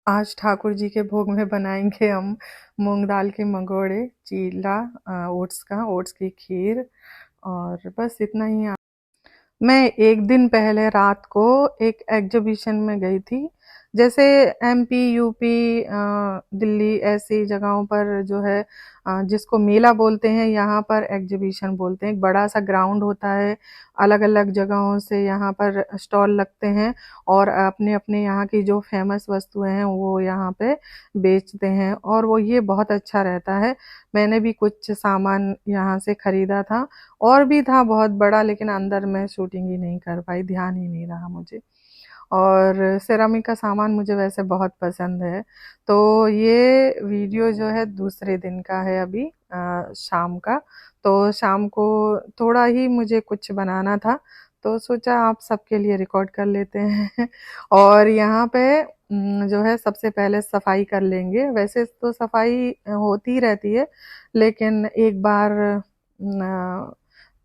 आज ठाकुर जी के भोग में बनाएंगे हम मूंग दाल के मंगोड़े, चीला, ओट्स की खीर और बस इतना ही। मैं एक दिन पहले रात को एक एग्जीबिशन में गई थी। जैसे एमपी, यूपी, दिल्ली ऐसी जगहों पर जो है जिसको मेला बोलते हैं, यहाँ पर एग्जीबिशन बोलते हैं। एक बड़ा सा ग्राउंड होता है, अलग अलग जगहों से यहाँ पर स्टॉल लगते हैं और अपने अपने यहाँ की जो फेमस वस्तुएं हैं वो यहाँ पे बेचते हैं और वो ये बहुत अच्छा रहता है। मैंने भी कुछ सामान यहाँ से खरीदा था और भी था बहुत बड़ा, लेकिन अंदर मैं शूटिंग ही नहीं कर पाई, ध्यान ही नहीं रहा मुझे। और सेरामिक का सामान मुझे वैसे बहुत पसंद है। तो ये वीडियो जो है दूसरे दिन का है अभी, शाम का। तो शाम को थोड़ा ही मुझे कुछ बनाना था, तो सोचा आप सबके लिए रिकॉर्ड कर लेते हैं। और यहाँ पे जो है सबसे पहले सफाई कर लेंगे। वैसे तो सफाई होती रहती है, लेकिन एक बार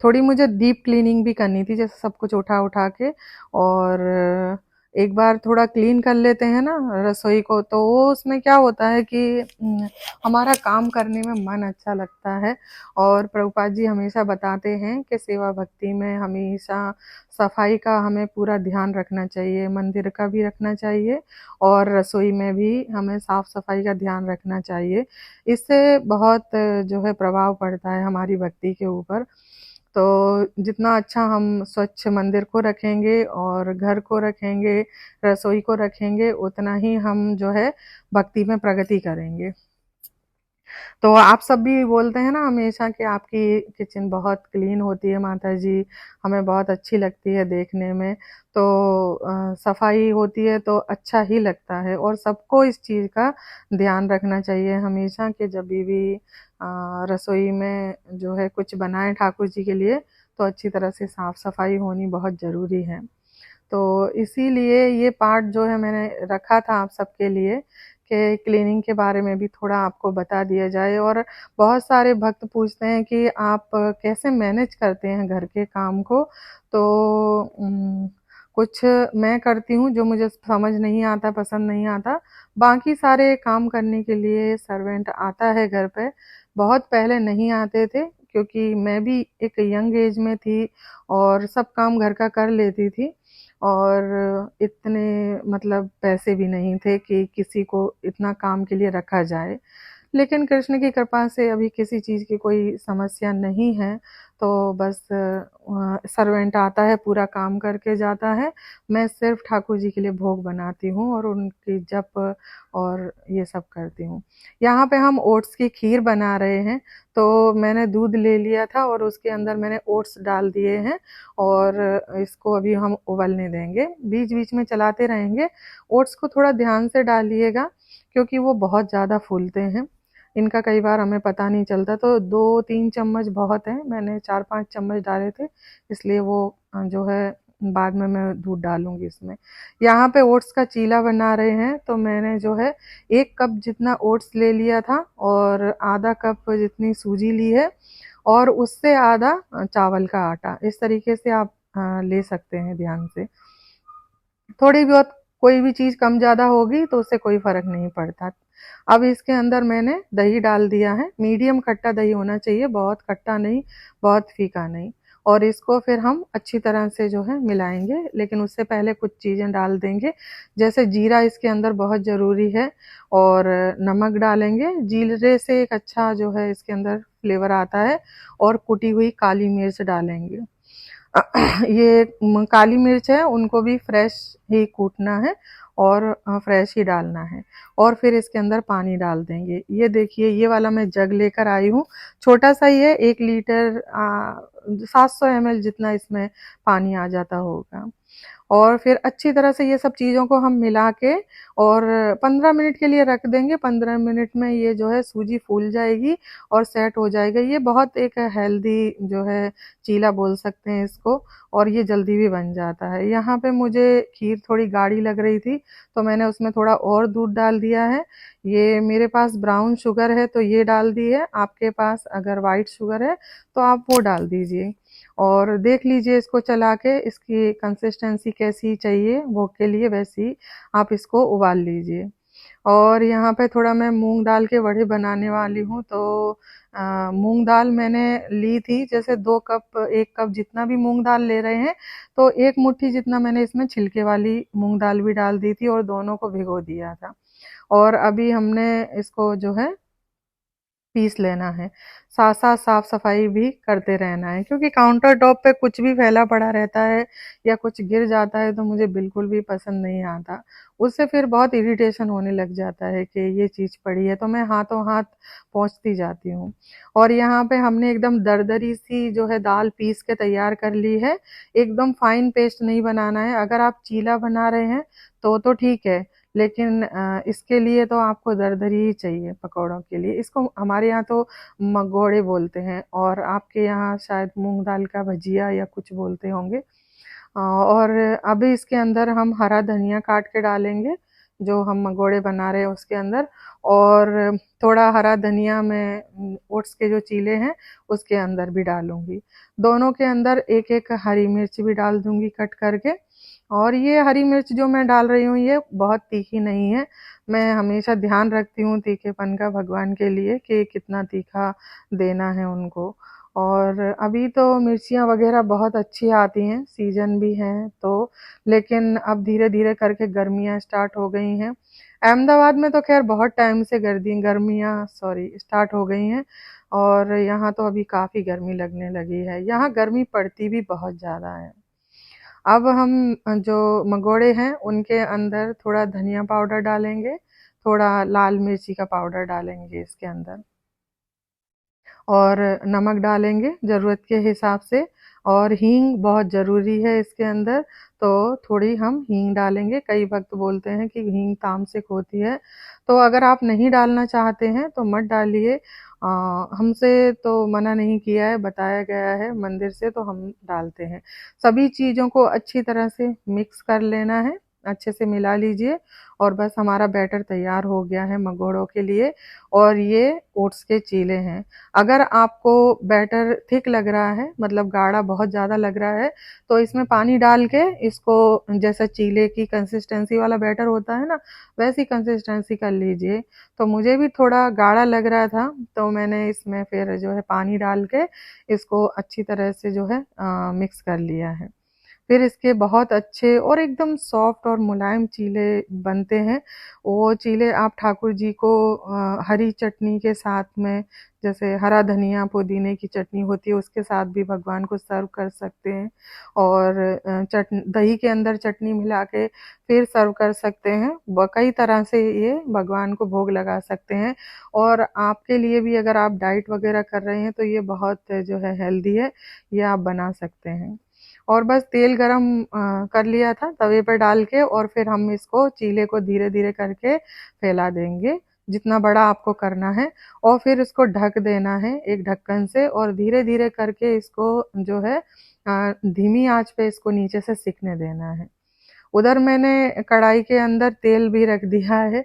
थोड़ी मुझे डीप क्लीनिंग भी करनी थी, जैसे सब कुछ उठा उठा के। और एक बार थोड़ा क्लीन कर लेते हैं ना रसोई को, तो वो उसमें क्या होता है कि हमारा काम करने में मन अच्छा लगता है। और प्रभुपाद जी हमेशा बताते हैं कि सेवा भक्ति में हमेशा सफाई का हमें पूरा ध्यान रखना चाहिए, मंदिर का भी रखना चाहिए और रसोई में भी हमें साफ सफाई का ध्यान रखना चाहिए। इससे बहुत जो है प्रभाव पड़ता है हमारी भक्ति के ऊपर। तो जितना अच्छा हम स्वच्छ मंदिर को रखेंगे और घर को रखेंगे, रसोई को रखेंगे, उतना ही हम जो है भक्ति में प्रगति करेंगे। तो आप सब भी बोलते हैं ना हमेशा कि आपकी किचन बहुत क्लीन होती है माता जी, हमें बहुत अच्छी लगती है देखने में। तो सफाई होती है तो अच्छा ही लगता है और सबको इस चीज़ का ध्यान रखना चाहिए हमेशा कि जब भी रसोई में जो है कुछ बनाएं ठाकुर जी के लिए, तो अच्छी तरह से साफ सफाई होनी बहुत ज़रूरी है। तो इसीलिए ये पार्ट जो है मैंने रखा था आप सबके लिए कि क्लीनिंग के बारे में भी थोड़ा आपको बता दिया जाए। और बहुत सारे भक्त पूछते हैं कि आप कैसे मैनेज करते हैं घर के काम को। तो कुछ मैं करती हूँ जो मुझे समझ नहीं आता, पसंद नहीं आता। बाकी सारे काम करने के लिए सर्वेंट आता है घर पे। बहुत पहले नहीं आते थे, क्योंकि मैं भी एक यंग एज में थी और सब काम घर का कर लेती थी और इतने मतलब पैसे भी नहीं थे कि किसी को इतना काम के लिए रखा जाए। लेकिन कृष्ण की कृपा से अभी किसी चीज़ की कोई समस्या नहीं है, तो बस सर्वेंट आता है, पूरा काम करके जाता है। मैं सिर्फ ठाकुर जी के लिए भोग बनाती हूँ और उनकी जप और ये सब करती हूँ। यहाँ पे हम ओट्स की खीर बना रहे हैं। तो मैंने दूध ले लिया था और उसके अंदर मैंने ओट्स डाल दिए हैं और इसको अभी हम उबलने देंगे, बीच बीच में चलाते रहेंगे। ओट्स को थोड़ा ध्यान से डालिएगा, क्योंकि वो बहुत ज़्यादा फूलते हैं। इनका कई बार हमें पता नहीं चलता, तो 2-3 चम्मच बहुत है, मैंने 4-5 चम्मच डाले थे, इसलिए वो जो है बाद में मैं दूध डालूंगी इसमें। यहाँ पे ओट्स का चीला बना रहे हैं, तो मैंने जो है 1 कप जितना ओट्स ले लिया था और आधा कप जितनी सूजी ली है और उससे आधा चावल का आटा। इस तरीके से आप ले सकते हैं ध्यान से। थोड़ी बहुत कोई भी चीज़ कम ज़्यादा होगी तो उससे कोई फ़र्क नहीं पड़ता। अब इसके अंदर मैंने दही डाल दिया है, मीडियम खट्टा दही होना चाहिए, बहुत खट्टा नहीं, बहुत फीका नहीं। और इसको फिर हम अच्छी तरह से जो है मिलाएंगे, लेकिन उससे पहले कुछ चीज़ें डाल देंगे, जैसे जीरा इसके अंदर बहुत ज़रूरी है और नमक डालेंगे। जीरे से एक अच्छा जो है इसके अंदर फ्लेवर आता है और कुटी हुई काली मिर्च डालेंगे। ये काली मिर्च है, उनको भी फ्रेश ही कूटना है और फ्रेश ही डालना है और फिर इसके अंदर पानी डाल देंगे। ये देखिए, ये वाला मैं जग लेकर आई हूँ, छोटा सा ही है, 1 लीटर 700 ml जितना इसमें पानी आ जाता होगा। और फिर अच्छी तरह से ये सब चीज़ों को हम मिला के और 15 मिनट के लिए रख देंगे। 15 मिनट में ये जो है सूजी फूल जाएगी और सेट हो जाएगा। ये बहुत एक हेल्दी जो है चीला बोल सकते हैं इसको, और ये जल्दी भी बन जाता है। यहाँ पे मुझे खीर थोड़ी गाढ़ी लग रही थी, तो मैंने उसमें थोड़ा और दूध डाल दिया है। ये मेरे पास ब्राउन शुगर है तो ये डाल दी है, आपके पास अगर वाइट शुगर है तो आप वो डाल दीजिए। और देख लीजिए इसको चला के, इसकी कंसिस्टेंसी कैसी चाहिए भोग के लिए, वैसी आप इसको उबाल लीजिए। और यहाँ पे थोड़ा मैं मूंग दाल के वड़े बनाने वाली हूँ। तो मूंग दाल मैंने ली थी, जैसे 2 कप 1 कप जितना भी मूंग दाल ले रहे हैं, तो 1 मुट्ठी जितना मैंने इसमें छिलके वाली मूंग दाल भी डाल दी थी और दोनों को भिगो दिया था। और अभी हमने इसको जो है पीस लेना है। साथ साथ साफ सफाई भी करते रहना है, क्योंकि काउंटर टॉप पे कुछ भी फैला पड़ा रहता है या कुछ गिर जाता है तो मुझे बिल्कुल भी पसंद नहीं आता। उससे फिर बहुत इरिटेशन होने लग जाता है कि ये चीज़ पड़ी है, तो मैं हाथों हाथ पोंछती जाती हूँ। और यहाँ पे हमने एकदम दरदरी सी जो है दाल पीस के तैयार कर ली है। एकदम फाइन पेस्ट नहीं बनाना है। अगर आप चीला बना रहे हैं तो ठीक है, लेकिन इसके लिए तो आपको दरदरी ही चाहिए पकौड़ों के लिए। इसको हमारे यहाँ तो मगोड़े बोलते हैं, और आपके यहाँ शायद मूंग दाल का भजिया या कुछ बोलते होंगे। और अभी इसके अंदर हम हरा धनिया काट के डालेंगे, जो हम मगोड़े बना रहे हैं उसके अंदर। और थोड़ा हरा धनिया मैं ओट्स के जो चीले हैं उसके अंदर भी डालूंगी। दोनों के अंदर एक एक हरी मिर्च भी डाल दूंगी कट करके। और ये हरी मिर्च जो मैं डाल रही हूँ ये बहुत तीखी नहीं है। मैं हमेशा ध्यान रखती हूँ तीखेपन का भगवान के लिए कि कितना तीखा देना है उनको। और अभी तो मिर्चियाँ वगैरह बहुत अच्छी आती हैं, सीजन भी है तो। लेकिन अब धीरे धीरे करके गर्मियाँ स्टार्ट हो गई हैं। अहमदाबाद में तो खैर बहुत टाइम से गर्मियाँ सॉरी स्टार्ट हो गई हैं। और यहाँ तो अभी काफ़ी गर्मी लगने लगी है। यहाँ गर्मी पड़ती भी बहुत ज़्यादा है। अब हम जो मगोड़े हैं उनके अंदर थोड़ा धनिया पाउडर डालेंगे, थोड़ा लाल मिर्ची का पाउडर डालेंगे इसके अंदर, और नमक डालेंगे ज़रूरत के हिसाब से। और हींग बहुत ज़रूरी है इसके अंदर, तो थोड़ी हम हींग डालेंगे। कई वक्त बोलते हैं कि हींग तामसिक होती है, तो अगर आप नहीं डालना चाहते हैं तो मत डालिए। हमसे तो मना नहीं किया है, बताया गया है मंदिर से, तो हम डालते हैं। सभी चीज़ों को अच्छी तरह से मिक्स कर लेना है, अच्छे से मिला लीजिए। और बस हमारा बैटर तैयार हो गया है मगोड़ों के लिए। और ये ओट्स के चीले हैं। अगर आपको बैटर थिक लग रहा है, मतलब गाढ़ा बहुत ज़्यादा लग रहा है, तो इसमें पानी डाल के इसको, जैसा चीले की कंसिस्टेंसी वाला बैटर होता है ना, वैसी कंसिस्टेंसी कर लीजिए। तो मुझे भी थोड़ा गाढ़ा लग रहा था, तो मैंने इसमें फिर जो है पानी डाल के इसको अच्छी तरह से जो है मिक्स कर लिया है। फिर इसके बहुत अच्छे और एकदम सॉफ्ट और मुलायम चीले बनते हैं। वो चीले आप ठाकुर जी को हरी चटनी के साथ में, जैसे हरा धनिया पुदीने की चटनी होती है उसके साथ भी भगवान को सर्व कर सकते हैं। और दही के अंदर चटनी मिला के फिर सर्व कर सकते हैं। कई तरह से ये भगवान को भोग लगा सकते हैं। और आपके लिए भी, अगर आप डाइट वगैरह कर रहे हैं, तो ये बहुत जो है हेल्दी है, ये आप बना सकते हैं। और बस तेल गरम कर लिया था तवे पर डाल के, और फिर हम इसको चीले को धीरे धीरे करके फैला देंगे, जितना बड़ा आपको करना है। और फिर इसको ढक देना है एक ढक्कन से, और धीरे धीरे करके इसको जो है धीमी आंच पे इसको नीचे से सिकने देना है। उधर मैंने कढ़ाई के अंदर तेल भी रख दिया है।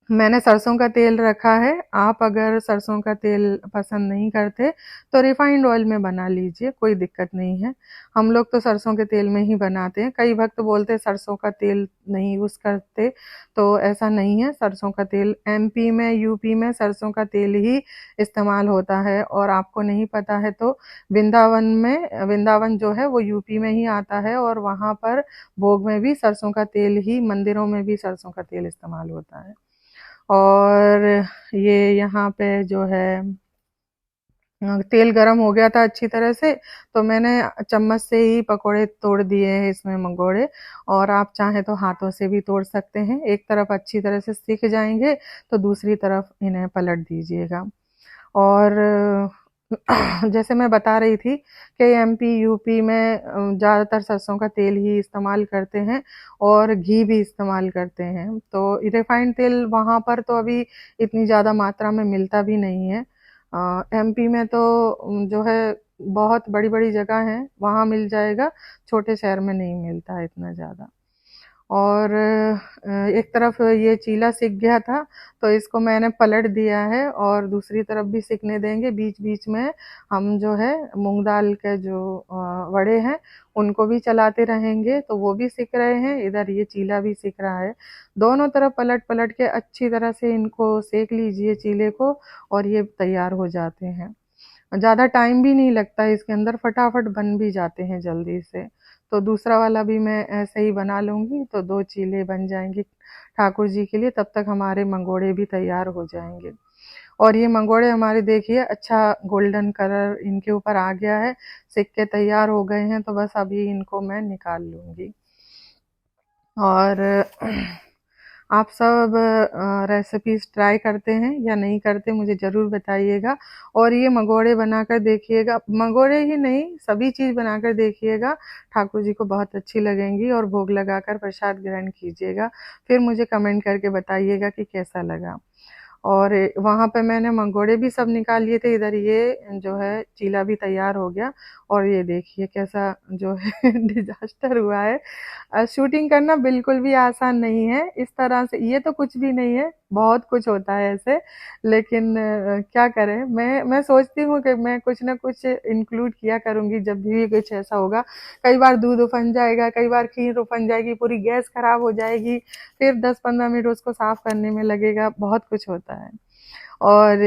मैंने सरसों का तेल रखा है। आप अगर सरसों का तेल पसंद नहीं करते तो रिफाइंड ऑयल में बना लीजिए, कोई दिक्कत नहीं है। हम लोग तो सरसों के तेल में ही बनाते हैं। कई भक्त बोलते हैं सरसों का तेल नहीं यूज़ करते, तो ऐसा नहीं है। सरसों का तेल एमपी में, यूपी में सरसों का तेल ही इस्तेमाल होता है। और आपको नहीं पता है तो वृंदावन जो है वो यूपी में ही आता है, और वहाँ पर भोग में भी सरसों का तेल ही, मंदिरों में भी सरसों का तेल इस्तेमाल होता है। और ये यहाँ पे जो है तेल गरम हो गया था अच्छी तरह से, तो मैंने चम्मच से ही पकोड़े तोड़ दिए हैं इसमें मंगोड़े। और आप चाहें तो हाथों से भी तोड़ सकते हैं। एक तरफ अच्छी तरह से सिक जाएंगे तो दूसरी तरफ इन्हें पलट दीजिएगा। और जैसे मैं बता रही थी कि एमपी यूपी में ज़्यादातर सरसों का तेल ही इस्तेमाल करते हैं, और घी भी इस्तेमाल करते हैं। तो रिफाइंड तेल वहाँ पर तो अभी इतनी ज़्यादा मात्रा में मिलता भी नहीं है। एमपी में तो जो है बहुत बड़ी बड़ी जगह है वहाँ मिल जाएगा, छोटे शहर में नहीं मिलता है इतना ज़्यादा। और एक तरफ ये चीला सिक गया था तो इसको मैंने पलट दिया है और दूसरी तरफ भी सिकने देंगे। बीच-बीच में हम जो है मूँग दाल के जो वड़े हैं उनको भी चलाते रहेंगे तो वो भी सिक रहे हैं, इधर ये चीला भी सिक रहा है। दोनों तरफ पलट-पलट के अच्छी तरह से इनको सेक लीजिए चीले को और ये तैयार हो जाते हैं। ज़्यादा टाइम भी नहीं लगता है इसके अंदर, फटाफट बन भी जाते हैं जल्दी से। तो दूसरा वाला भी मैं ऐसे ही बना लूँगी तो 2 चीले बन जाएँगे ठाकुर जी के लिए, तब तक हमारे मंगोड़े भी तैयार हो जाएँगे। और ये मंगोड़े हमारे देखिए अच्छा गोल्डन कलर इनके ऊपर आ गया है, सिक के तैयार हो गए हैं तो बस अभी इनको मैं निकाल लूँगी। और आप सब रेसिपीज़ ट्राई करते हैं या नहीं करते मुझे ज़रूर बताइएगा और ये मंगोड़े बनाकर देखिएगा, मंगोड़े ही नहीं सभी चीज़ बनाकर देखिएगा, ठाकुर जी को बहुत अच्छी लगेंगी और भोग लगाकर प्रसाद ग्रहण कीजिएगा। फिर मुझे कमेंट करके बताइएगा कि कैसा लगा। और वहाँ पे मैंने मंगोड़े भी सब निकाल लिए थे, इधर ये जो है चीला भी तैयार हो गया और ये देखिए कैसा जो है डिज़ास्टर हुआ है। शूटिंग करना बिल्कुल भी आसान नहीं है, इस तरह से ये तो कुछ भी नहीं है, बहुत कुछ होता है ऐसे, लेकिन क्या करें मैं सोचती हूँ कि मैं कुछ न कुछ इंक्लूड किया करूँगी जब भी कुछ ऐसा होगा। कई बार दूध उफन जाएगा, कई बार खीर उफन जाएगी, पूरी गैस खराब हो जाएगी, फिर 10-15 मिनट उसको साफ करने में लगेगा, बहुत कुछ होता है। और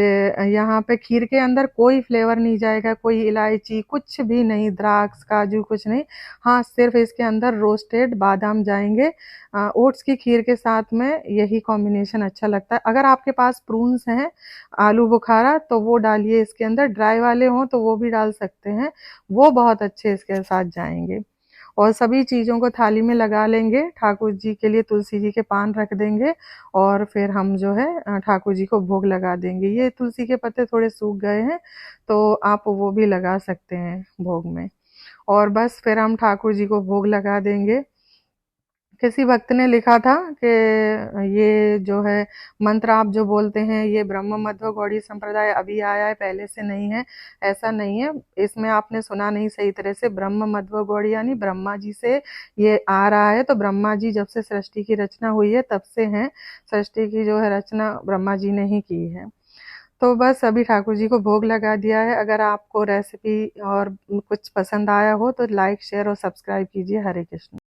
यहाँ पे खीर के अंदर कोई फ्लेवर नहीं जाएगा, कोई इलायची कुछ भी नहीं, द्राक्ष, काजू कुछ नहीं। हाँ, सिर्फ़ इसके अंदर रोस्टेड बादाम जाएँगे। ओट्स की खीर के साथ में यही कॉम्बिनेशन अच्छा लगता है। अगर आपके पास प्रून्स हैं, आलू बुखारा तो वो डालिए इसके अंदर, ड्राई वाले हों तो वो भी डाल सकते हैं, वो बहुत अच्छे इसके साथ जाएँगे। और सभी चीज़ों को थाली में लगा लेंगे, ठाकुर जी के लिए तुलसी जी के पान रख देंगे और फिर हम जो है ठाकुर जी को भोग लगा देंगे। ये तुलसी के पत्ते थोड़े सूख गए हैं, तो आप वो भी लगा सकते हैं भोग में। और बस फिर हम ठाकुर जी को भोग लगा देंगे। किसी भक्त ने लिखा था कि ये जो है मंत्र आप जो बोलते हैं ये ब्रह्म मध्व गौड़ी संप्रदाय अभी आया है, पहले से नहीं है, ऐसा नहीं है। इसमें आपने सुना नहीं सही तरह से, ब्रह्म मध्व गौड़ी यानी ब्रह्मा जी से ये आ रहा है। तो ब्रह्मा जी जब से सृष्टि की रचना हुई है तब से हैं, सृष्टि की जो है रचना ब्रह्मा जी ने ही की है। तो बस अभी ठाकुर जी को भोग लगा दिया है। अगर आपको रेसिपी और कुछ पसंद आया हो तो लाइक, शेयर और सब्सक्राइब कीजिए। हरे कृष्ण।